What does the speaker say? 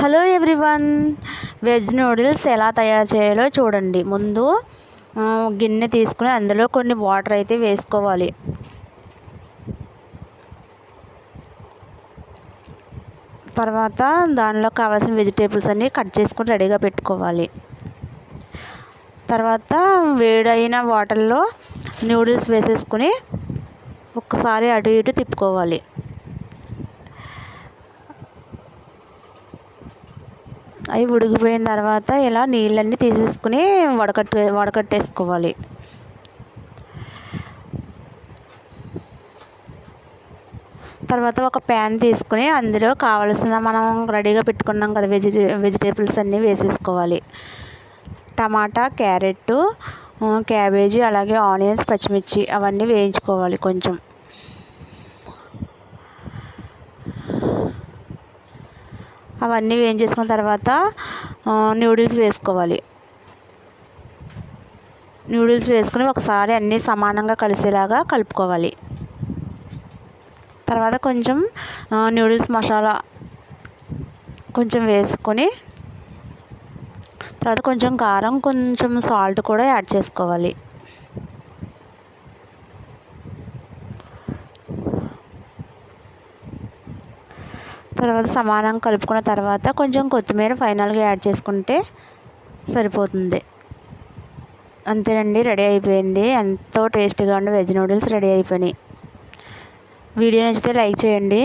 Hello everyone, veg noodles ఎలా తయారు చేయాలో చూడండి. ముందు గిన్నె తీసుకుని అందులో కొన్ని వాటర్ అయితే వేసుకోవాలి. తర్వాత దానిలో కావాల్సిన వెజిటేబుల్స్ అన్నీ కట్ చేసుకుని రెడీగా పెట్టుకోవాలి. తర్వాత వేడైన వాటర్లో నూడిల్స్ వేసేసుకుని ఒక్కసారి అటు ఇటు తిప్పుకోవాలి. అవి ఉడికిపోయిన తర్వాత ఇలా నీళ్ళన్నీ తీసేసుకుని వడకట్టేసుకోవాలి. తర్వాత ఒక ప్యాన్ తీసుకుని అందులో కావలసిన మనం రెడీగా పెట్టుకున్నాం కదా వెజిటేబుల్స్ అన్నీ వేసేసుకోవాలి. టమాటా, క్యారెట్, క్యాబేజీ, అలాగే ఆనియన్స్, పచ్చిమిర్చి అవన్నీ వేయించుకోవాలి. కొంచెం అవన్నీ వేయించేసుకున్న తర్వాత నూడిల్స్ వేసుకోవాలి. నూడిల్స్ వేసుకుని ఒకసారి అన్నీ సమానంగా కలిసేలాగా కలుపుకోవాలి. తర్వాత కొంచెం నూడిల్స్ మసాలా కొంచెం వేసుకొని తర్వాత కొంచెం కారం, కొంచెం సాల్ట్ కూడా యాడ్ చేసుకోవాలి. తర్వాత సమానంగా కలుపుకున్న తర్వాత కొంచెం కొత్తిమీర ఫైనల్గా యాడ్ చేసుకుంటే సరిపోతుంది. అంతేనండి, రెడీ అయిపోయింది. ఎంతో టేస్టీగా ఉండే వెజ్ నూడిల్స్ రెడీ అయిపోయినాయి. వీడియో నచ్చితే లైక్ చేయండి.